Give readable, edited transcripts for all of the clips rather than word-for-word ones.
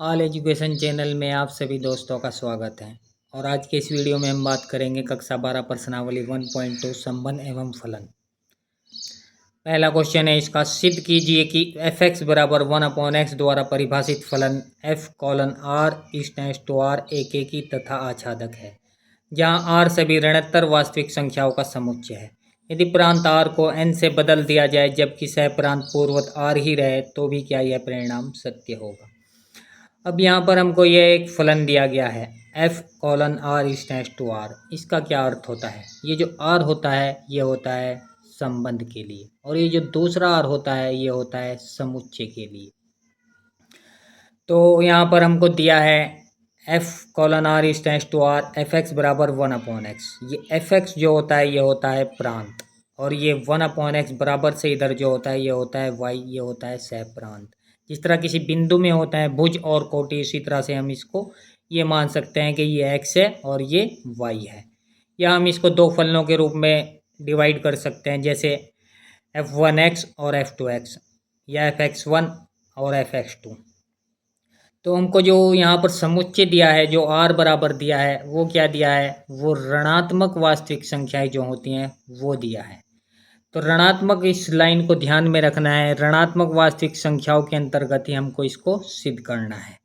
All education channel में आप सभी दोस्तों का स्वागत है। और आज के इस वीडियो में हम बात करेंगे कक्षा 12 प्रश्नावली 1.2 संबंध एवं फलन। पहला क्वेश्चन है इसका, सिद्ध कीजिए कि f(x) बराबर 1/x द्वारा परिभाषित फलन f(r) एकेकी तथा आच्छादक है, जहां r सभी ऋणोत्तर वास्तविक संख्याओं का समुच्चय है। यदि प्रांत r को n से बदल दिया जाए जबकि सह प्रांत पूर्ववत r ही रहे तो भी क्या यह परिणाम सत्य होगा। अब यहाँ पर हमको यह एक फलन दिया गया है f(r)(r). इसका क्या अर्थ होता है? ये जो r होता है ये होता है संबंध के लिए, और ये जो दूसरा r होता है ये होता है समुच्चय के लिए। तो यहाँ पर हमको दिया है f(r)(r) f(x) बराबर 1/x। ये f(x) जो होता है ये होता है प्रांत, और ये 1/x बराबर से इधर जो होता है ये होता है y, ये होता है सह प्रांत। जिस तरह किसी बिंदु में होता है भुज और कोटि, इसी तरह से हम इसको ये मान सकते हैं कि ये x है और ये y है। या हम इसको दो फलनों के रूप में डिवाइड कर सकते हैं, जैसे f1x और f2x, या f(x1) और f(x2). तो हमको जो यहाँ पर समुच्चय दिया है, जो r बराबर दिया है, वो क्या दिया है? वो ऋणात्मक वास्तविक संख्याएं जो होती हैं वो दिया है। तो ऋणात्मक, इस लाइन को ध्यान में रखना है, ऋणात्मक वास्तविक संख्याओं के अंतर्गत ही हमको इसको सिद्ध करना है।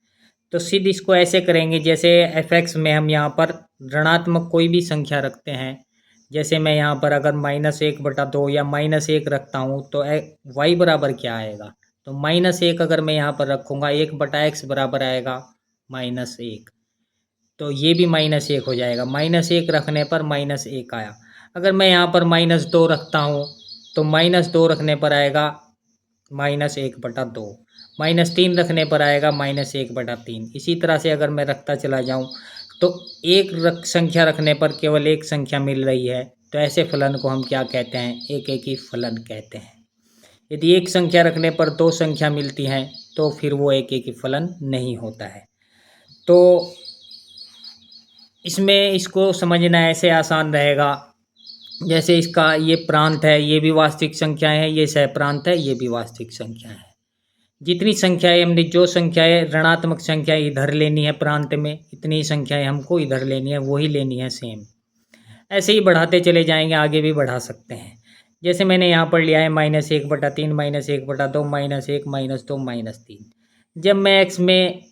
तो सिद्ध इसको ऐसे करेंगे, जैसे f(x) में हम यहाँ पर ऋणात्मक कोई भी संख्या रखते हैं, जैसे मैं यहाँ पर अगर -1/2 या -1 रखता हूँ तो y बराबर क्या आएगा? तो -1 अगर मैं यहाँ पर रखूँगा 1/x बराबर आएगा -1, तो ये भी -1 हो जाएगा। -1 रखने पर -1 आया। अगर मैं यहाँ पर -2 रखता हूँ तो -2 रखने पर आएगा -1/2, -3 रखने पर आएगा -1/3। इसी तरह से अगर मैं रखता चला जाऊँ तो एक संख्या रखने पर केवल एक संख्या मिल रही है, तो ऐसे फलन को हम क्या कहते हैं? एकेकी फलन कहते हैं। यदि एक संख्या रखने पर दो संख्या मिलती हैं तो फिर वो एकेकी फलन नहीं होता है। तो इसमें इसको समझना ऐसे आसान रहेगा, जैसे इसका ये प्रांत है, ये भी वास्तविक संख्याएं हैं, ये सह प्रांत है, ये भी वास्तविक संख्याएं हैं। जितनी संख्याएं हमने, जो संख्याएं ऋणात्मक संख्याएं इधर लेनी है प्रांत में, इतनी संख्याएं हमको इधर लेनी है, वही लेनी है सेम। ऐसे ही बढ़ाते चले जाएंगे, आगे भी बढ़ा सकते हैं। जैसे मैंने यहाँ पर लिया है -1/3, -1/2, -1, -2, -3। जब मैं x में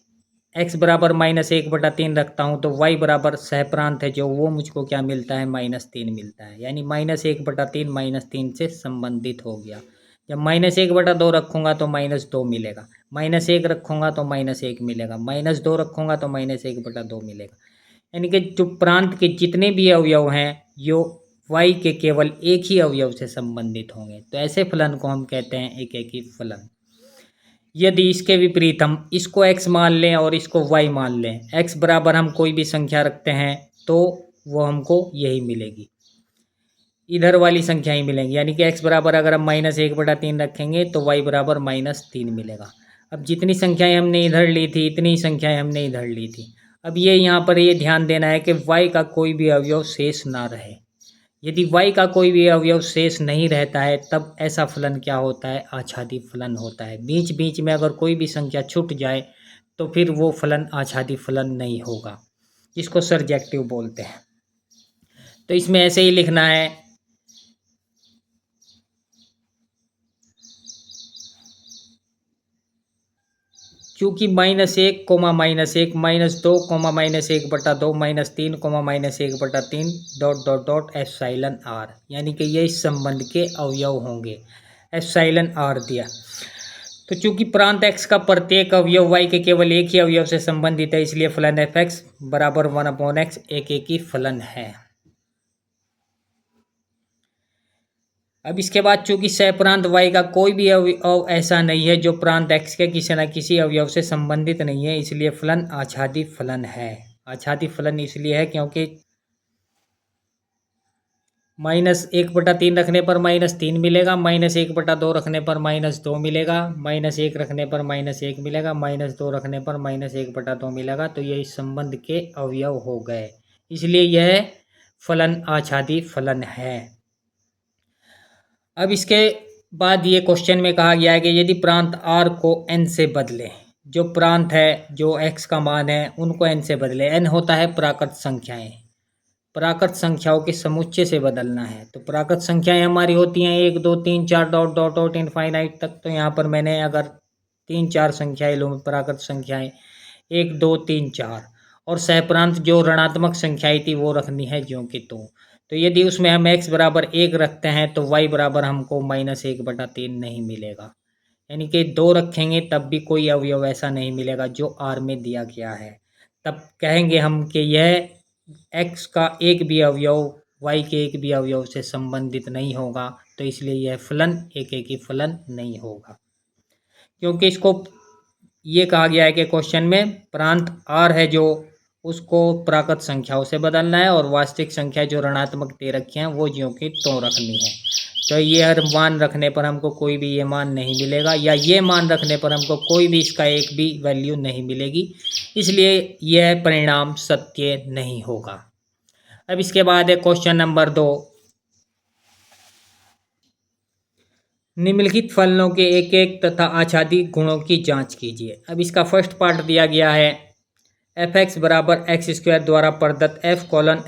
x बराबर -1/3 रखता हूँ तो y बराबर सह प्रांत है जो, वो मुझको क्या मिलता है? -3 मिलता है। यानी -1/3 -3 से संबंधित हो गया। जब -1/2 रखूँगा तो -2 मिलेगा, -1 रखूँगा तो -1 मिलेगा, -2 रखूँगा तो -1/2 मिलेगा। यानी कि जो प्रांत के जितने भी अवयव हैं यो y के केवल एक ही अवयव से संबंधित होंगे। तो ऐसे फलन को हम कहते हैं एकेकी फलन। यदि इसके विपरीत हम इसको x मान लें और इसको y मान लें, x बराबर हम कोई भी संख्या रखते हैं तो वो हमको यही मिलेगी, इधर वाली संख्या ही मिलेंगी। यानी कि x बराबर अगर हम -1/3 रखेंगे तो y बराबर -3 मिलेगा। अब जितनी संख्याएं हमने इधर ली थी इतनी ही संख्याएं हमने इधर ली थी। अब ये यहाँ पर ये ध्यान देना है कि y का कोई भी अवयव शेष ना रहे। यदि y का कोई भी अवयव शेष नहीं रहता है तब ऐसा फलन क्या होता है? आच्छादी फलन होता है। बीच बीच में अगर कोई भी संख्या छूट जाए तो फिर वो फलन आच्छादी फलन नहीं होगा, जिसको सर्जेक्टिव बोलते हैं। तो इसमें ऐसे ही लिखना है, क्योंकि -1, -1, -2, -1/2, -3, -1/3 ... एप्सिलॉन r, यानी कि ये इस संबंध के अवयव होंगे। एप्सिलॉन r दिया। तो चूंकि प्रांत x का प्रत्येक अवयव y के केवल एक ही अवयव से संबंधित है, इसलिए फलन f(x) बराबर 1/x एकेकी फलन है। अब इसके बाद चूंकि सह प्रांत y का कोई भी अवयव ऐसा नहीं है जो प्रांत x के किसी न किसी अवयव से संबंधित नहीं है, इसलिए फलन आच्छादी फलन है। आच्छादी फलन इसलिए है क्योंकि -1/3 रखने पर -3 मिलेगा, -1/2 रखने पर -2 मिलेगा, -1 रखने पर -1 मिलेगा, -2 रखने पर -1/2 मिलेगा। तो ये इस संबंध के अवयव हो गए, इसलिए यह फलन आच्छादी फलन है। अब इसके बाद ये क्वेश्चन में कहा गया है कि यदि प्रांत r को n से बदलें, जो प्रांत है, जो x का मान है, उनको n से बदले। n होता है प्राकृत संख्याएं, प्राकृत संख्याओं के समुच्चय से बदलना है। तो प्राकृत संख्याएं हमारी होती हैं 1 2 3 4 डॉट डॉट डॉट इनफाइनाइट तक। तो यहाँ पर मैंने अगर 3 4 संख्याएं लूँ, प्राकृत संख्याएं 1 2 3 4, और सहप्रांत जो ऋणात्मक संख्याएं थी वो रखनी है ज्यों की त्यों। तो यदि उसमें हम x बराबर 1 रखते हैं तो y बराबर हमको -1/3 नहीं मिलेगा। यानी कि 2 रखेंगे तब भी कोई अवयव ऐसा नहीं मिलेगा जो r में दिया गया है। तब कहेंगे हम कि यह x का एक भी अवयव y के एक भी अवयव से संबंधित नहीं होगा। तो इसलिए यह फलन एक ही फलन नहीं होगा, क्योंकि इसको ये कहा गया है कि क्वेश्चन में प्रांत r है जो उसको प्राकृत संख्याओं से बदलना है, और वास्तविक संख्या जो ऋणात्मक दे रखी हैं वो ज्यों की त्यों रखनी है। तो ये हर मान रखने पर हमको कोई भी ये मान नहीं मिलेगा, या ये मान रखने पर हमको कोई भी इसका एक भी वैल्यू नहीं मिलेगी, इसलिए यह परिणाम सत्य नहीं होगा। अब इसके बाद है क्वेश्चन नंबर 2। निम्नलिखित फलनों के एक एक तथा आच्छादी गुणों की जांच कीजिए। अब इसका फर्स्ट पार्ट दिया गया है f(x) बराबर x² द्वारा प्रदत्त f(n)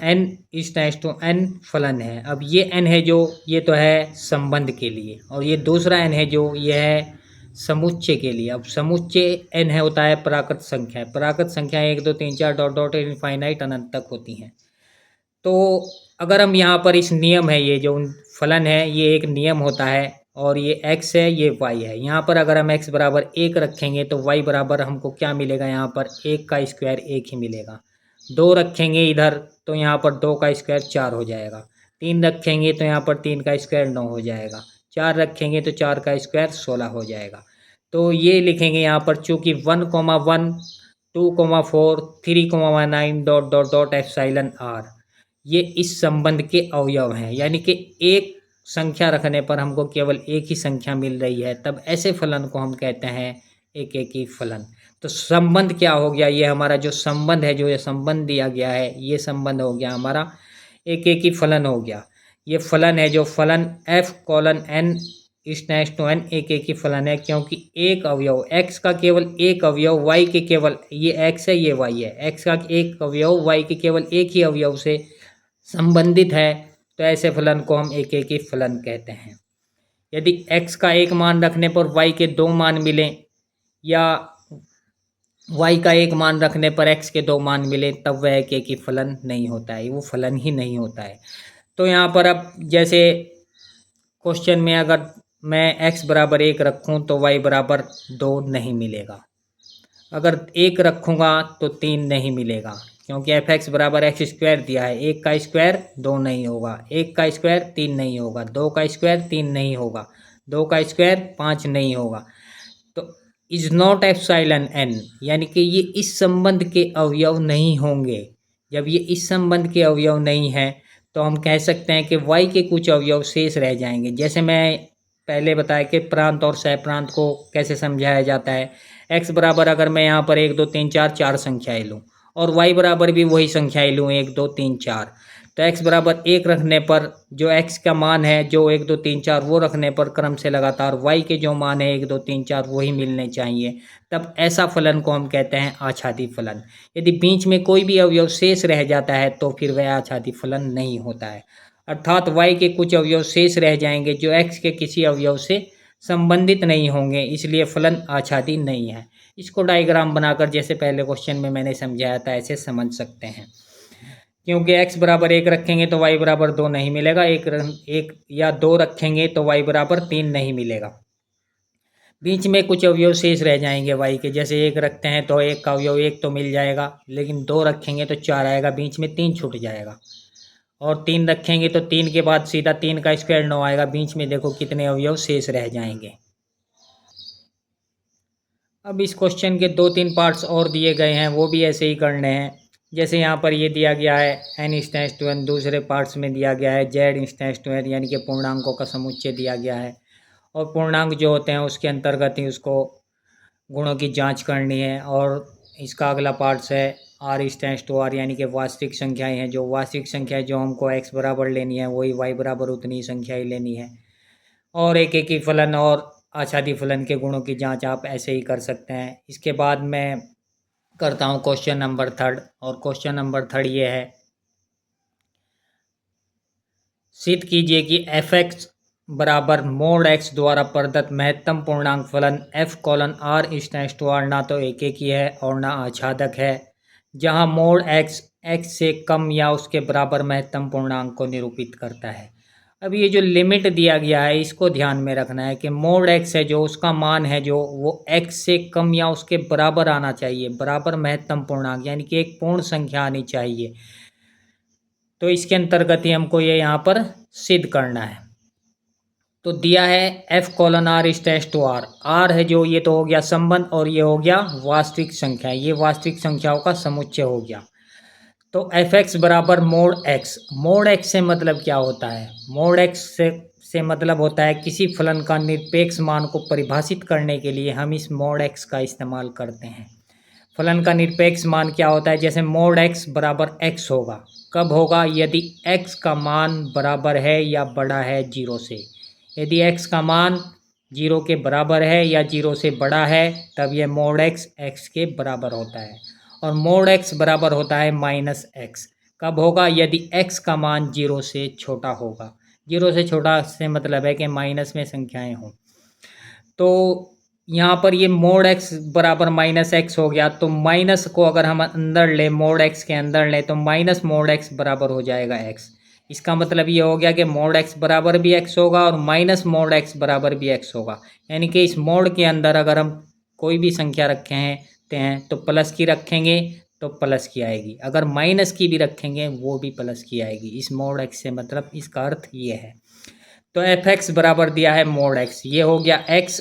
n फलन है। अब ये n है जो ये तो है संबंध के लिए, और ये दूसरा n है जो ये है समुच्चय के लिए। अब समुच्चय n है होता है प्राकृत संख्या, प्राकृत संख्या 1 2 3 4 डॉट डॉट इनफाइनाइट अनंत तक होती हैं। तो अगर हम यहाँ पर इस नियम है, ये जो फलन है ये एक नियम होता है, और ये x है ये y है। यहाँ पर अगर हम x बराबर 1 रखेंगे तो y बराबर हमको क्या मिलेगा, यहाँ पर 1 का स्क्वायर 1 ही मिलेगा। 2 रखेंगे इधर तो यहाँ पर 2 का स्क्वायर 4 हो जाएगा। 3 रखेंगे तो यहाँ पर 3 का स्क्वायर 9 हो जाएगा। 4 रखेंगे तो 4 का स्क्वायर 16 हो जाएगा। तो ये लिखेंगे यहाँ पर, चूँकि 1, 1, 2, 4, 3, 9 dot dot dot epsilon r ये इस संबंध के अवयव हैं। यानी कि एक संख्या रखने पर हमको केवल एक ही संख्या मिल रही है, तब ऐसे फलन को हम कहते हैं एक ही फलन। तो संबंध क्या हो गया, ये हमारा जो संबंध है, जो ये संबंध दिया गया है, ये संबंध हो गया हमारा एक ही फलन हो गया। ये फलन है जो फलन f(n) n एक ही फलन है, क्योंकि एक अवयव x का केवल एक अवयव y के केवल, ये x है ये y है, x का एक अवयव y के केवल एक ही अवयव से संबंधित है। तो ऐसे फलन को हम एक ही फलन कहते हैं। यदि x का एक मान रखने पर y के 2 मान मिलें, या y का एक मान रखने पर x के 2 मान मिले, तब वह एक ही फलन नहीं होता है, वो फलन ही नहीं होता है। तो यहाँ पर अब जैसे क्वेश्चन में अगर मैं x बराबर 1 रखूँ तो y बराबर 2 नहीं मिलेगा। अगर 1 रखूँगा तो 3 नहीं मिलेगा, क्योंकि f(x) बराबर x² दिया है। 1 का स्क्वायर 2 नहीं होगा, 1 का स्क्वायर 3 नहीं होगा, 2 का स्क्वायर 3 नहीं होगा, 2 का स्क्वायर 5 नहीं होगा। तो इज नॉट एप्सिलॉन n, यानी कि ये इस संबंध के अवयव नहीं होंगे। जब ये इस संबंध के अवयव नहीं हैं तो हम कह सकते हैं कि y के कुछ अवयव शेष रह जाएंगे। जैसे मैं पहले बताया कि प्रांत और सहप्रांत को कैसे समझाया जाता है। x बराबर अगर मैं यहाँ पर 1 2 3 4 4 संख्याएँ लूँ, और y बराबर भी वही संख्याएँ लूँ 1 2 3 4, तो x बराबर 1 रखने पर जो x का मान है जो 1 2 3 4 वो रखने पर क्रम से लगातार y के जो मान है 1 2 3 4 वही मिलने चाहिए, तब ऐसा फलन को हम कहते हैं आच्छादी फलन। यदि बीच में कोई भी अवयव शेष रह जाता है तो फिर वह आच्छादी फलन नहीं होता है, अर्थात y के कुछ अवयव शेष रह जाएंगे जो x के किसी अवयव से संबंधित नहीं होंगे, इसलिए फलन आच्छादी नहीं है। इसको डायग्राम बनाकर जैसे पहले क्वेश्चन में मैंने समझाया था ऐसे समझ सकते हैं। क्योंकि x बराबर 1 रखेंगे तो y बराबर 2 नहीं मिलेगा, एक या 2 रखेंगे तो y बराबर 3 नहीं मिलेगा। बीच में कुछ अवयव शेष रह जाएंगे y के, जैसे 1 रखते हैं तो 1 का अवयव 1 तो मिल जाएगा, लेकिन 2 रखेंगे तो 4 आएगा, बीच में 3 छूट जाएगा। और 3 रखेंगे तो 3 के बाद सीधा 3 का स्क्वायर 9 आएगा, बीच में देखो कितने अवयव शेष रह जाएंगे। अब इस क्वेश्चन के 2-3 पार्ट्स और दिए गए हैं, वो भी ऐसे ही करने हैं। जैसे यहाँ पर ये दिया गया है n/n, दूसरे पार्ट्स में दिया गया है z/n, यानी कि पूर्णांकों का समुच्चय दिया गया है, और पूर्णांक जो होते हैं उसके अंतर्गत ही उसको गुणों की जांच करनी है। और इसका अगला पार्ट्स है r/r, यानी कि वास्तविक संख्याएं हैं, जो वास्तविक संख्याएं जो हमको x बराबर लेनी है वही y बराबर उतनी संख्याएं लेनी है। और एक ही फलन और आच्छादी फलन के गुणों की जांच आप ऐसे ही कर सकते हैं। इसके बाद मैं करता हूँ क्वेश्चन नंबर 3, और क्वेश्चन नंबर 3 ये है, सिद्ध कीजिए कि एफ एक्स बराबर मोड एक्स द्वारा प्रदत्त महत्तम पूर्णांक फलन F colon R is tends to R ना तो एक ही है और ना आच्छादक है, जहां मोड एक्स एक्स से कम या उसके बराबर महत्तम पूर्णांक को निरूपित करता है। अब ये जो लिमिट दिया गया है इसको ध्यान में रखना है कि मोड एक्स है जो उसका मान है जो वो एक्स से कम या उसके बराबर आना चाहिए, बराबर महत्तम पूर्णांक यानी कि एक पूर्ण संख्या आनी चाहिए। तो इसके अंतर्गत ही हमको ये यहाँ पर सिद्ध करना है। तो दिया है F colon R is tends to R, R है जो ये तो हो गया संबंध और ये हो गया वास्तविक संख्या, ये वास्तविक संख्याओं का समुच्चय हो गया। तो एफ एक्स बराबर मोड एक्स, मोड एक्स से मतलब क्या होता है, मोड एक्स से मतलब होता है किसी फलन का निरपेक्ष मान को परिभाषित करने के लिए हम इस मोड एक्स का इस्तेमाल करते हैं। फलन का निरपेक्ष मान क्या होता है, जैसे मोड एक्स बराबर एक्स होगा, कब होगा, यदि एक्स का मान बराबर है या बड़ा है 0 से। यदि एक्स का मान 0 के बराबर है या 0 से बड़ा है तब यह मोड एक्स एक्स के बराबर होता है। और मोड एक्स बराबर होता है माइनस एक्स, कब होगा, यदि एक्स का मान 0 से छोटा होगा। 0 से छोटा से मतलब है कि माइनस में संख्याएं हों। तो यहाँ पर ये मोड एक्स बराबर माइनस एक्स हो गया, तो माइनस को अगर हम अंदर लें, मोड एक्स के अंदर लें, तो माइनस मोड एक्स बराबर हो जाएगा एक्स। इसका मतलब ये हो गया कि मोड एक्स बराबर भी एक्स होगा और माइनस मोड एक्स बराबर भी एक्स होगा। यानी कि इस मोड के अंदर अगर हम कोई भी संख्या रखे हैं तो प्लस की रखेंगे तो प्लस की आएगी, अगर माइनस की भी रखेंगे वो भी प्लस की आएगी। इस मोड एक्स से मतलब इसका अर्थ ये है। तो एफ एक्स बराबर दिया है मोड एक्स, ये हो गया एक्स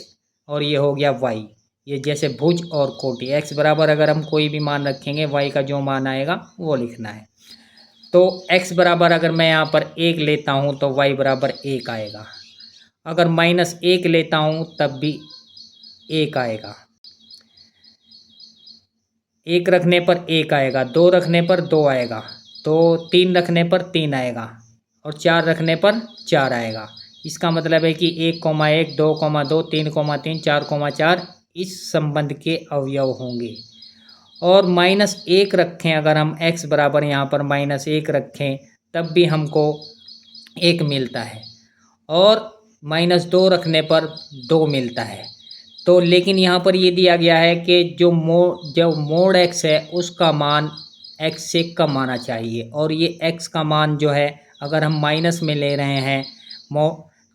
और ये हो गया वाई, ये जैसे भुज और कोटि। एक्स बराबर अगर हम कोई भी मान रखेंगे, वाई का जो मान आएगा वो लिखना है। तो एक्स बराबर अगर मैं यहाँ पर 1 लेता हूँ तो वाई बराबर 1 आएगा, अगर -1 लेता हूँ तब भी 1 आएगा, 1 रखने पर 1 आएगा, 2 रखने पर 2 आएगा, तो 3 रखने पर 3 आएगा और 4 रखने पर 4 आएगा। इसका मतलब है कि 1,1, 2,2, 3,3, 4,4 इस संबंध के अवयव होंगे। और -1 रखें अगर हम x बराबर यहाँ पर -1 रखें तब भी हमको 1 मिलता है, और -2 रखने पर 2 मिलता है। तो लेकिन यहाँ पर ये दिया गया है कि जो मोड x है उसका मान x से कम आना चाहिए, और ये x का मान जो है अगर हम माइनस में ले रहे हैं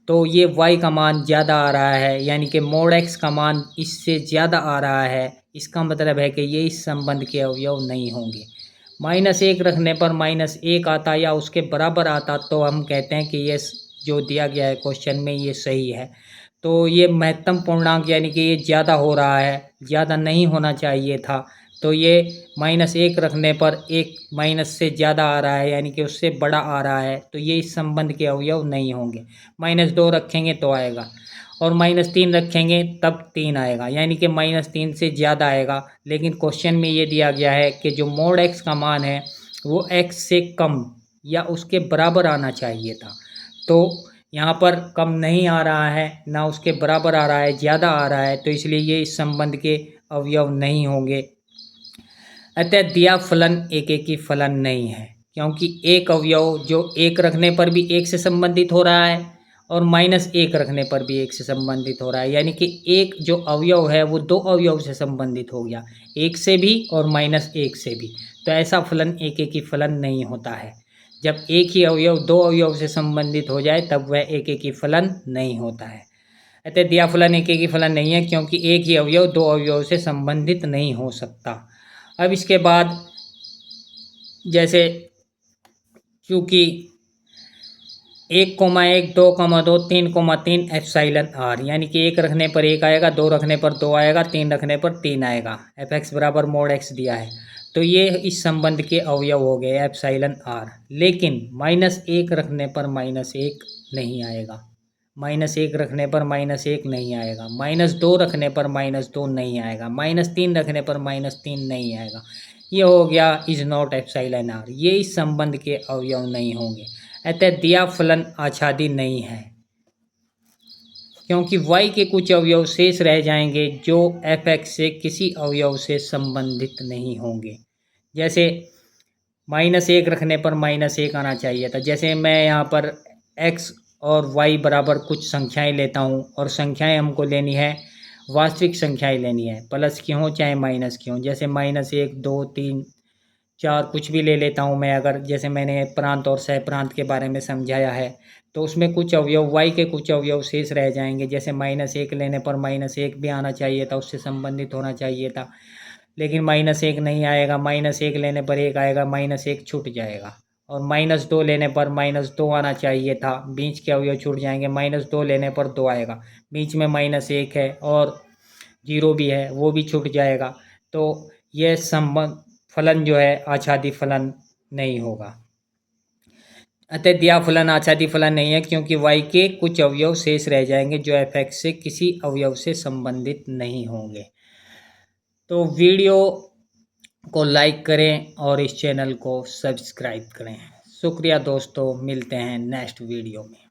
तो ये y का मान ज़्यादा आ रहा है, यानी कि मोड x का मान इससे ज़्यादा आ रहा है। इसका मतलब है कि ये इस संबंध के अवयव नहीं होंगे। -1 रखने पर -1 आता या उसके बराबर आता तो हम कहते हैं कि ये जो दिया गया है क्वेश्चन में ये सही है। तो ये महत्तम पूर्णांक यानी कि ये ज़्यादा हो रहा है, ज़्यादा नहीं होना चाहिए था। तो ये -1 रखने पर 1 माइनस से ज़्यादा आ रहा है यानी कि उससे बड़ा आ रहा है, तो ये इस संबंध के अवयव नहीं होंगे। -2 रखेंगे तो आएगा, और -3 रखेंगे तब 3 आएगा, यानी कि -3 से ज़्यादा आएगा। लेकिन क्वेश्चन में ये दिया गया है कि जो मोड x का मान है वो x से कम या उसके बराबर आना चाहिए था। तो यहाँ पर कम नहीं आ रहा है, ना उसके बराबर आ रहा है, ज़्यादा आ रहा है, तो इसलिए ये इस संबंध के अवयव नहीं होंगे। अतः दिया फलन एक ही फलन नहीं है, क्योंकि एक अवयव जो 1 रखने पर भी 1 से संबंधित हो रहा है और -1 रखने पर भी 1 से संबंधित हो रहा है, यानी कि एक जो अवयव है वो 2 अवयव से संबंधित हो गया, 1 से भी और -1 से भी। तो ऐसा फलन एक ही फलन नहीं होता है। जब एक ही अवयव 2 अवयव से संबंधित हो जाए तब वह एक ही फलन नहीं होता है। अतः दिया फलन एक ही फलन नहीं है, क्योंकि एक ही अवयव 2 अवयव से संबंधित नहीं हो सकता। अब इसके बाद जैसे क्योंकि 1,1, 2,2, 3,3 एप्सिलॉन आर, यानी कि 1 रखने पर 1 आएगा, 2 रखने पर 2 आएगा, 3 रखने पर 3 आएगा। एफ एक्स बराबर मोड एक्स दिया है, तो ये इस संबंध के अवयव हो गए एप्सिलॉन आर। लेकिन -1 रखने पर -1 नहीं आएगा, -1 रखने पर -1 नहीं आएगा, -2 रखने पर -2 नहीं आएगा, -3 रखने पर -3 नहीं आएगा। ये हो गया इज नॉट एप्सिलॉन आर, ये इस संबंध के अवयव नहीं होंगे। अतः दिया फलन आच्छादी नहीं है, क्योंकि y के कुछ अवयव शेष रह जाएंगे जो f(x) से किसी अवयव से संबंधित नहीं होंगे। जैसे -1 रखने पर -1 आना चाहिए था। जैसे मैं यहाँ पर x और y बराबर कुछ संख्याएं लेता हूँ और संख्याएं हमको लेनी है, वास्तविक संख्याएं लेनी है, प्लस की हों चाहे माइनस की हों। जैसे -1, 2, 3, 4 कुछ भी ले लेता हूँ मैं। अगर जैसे मैंने प्रांत और सहप्रांत के बारे में समझाया है, तो उसमें कुछ अवयव y के कुछ अवयव शेष रह जाएंगे। जैसे -1 लेने पर -1 भी आना चाहिए था, उससे संबंधित होना चाहिए था, लेकिन -1 नहीं आएगा। -1 लेने पर 1 आएगा, -1 छूट जाएगा। और -2 लेने पर -2 आना चाहिए था, बीच के अवयव छूट जाएंगे। -2 लेने पर 2 आएगा, बीच में -1 है और 0 भी है, वो भी छूट जाएगा। तो यह संबंध फलन जो है आच्छादी फलन नहीं होगा। अतः दिया फलन आच्छादी फलन नहीं है, क्योंकि y के कुछ अवयव शेष रह जाएंगे जो f(x) से किसी अवयव से संबंधित नहीं होंगे। तो वीडियो को लाइक करें और इस चैनल को सब्सक्राइब करें। शुक्रिया दोस्तों, मिलते हैं नेक्स्ट वीडियो में।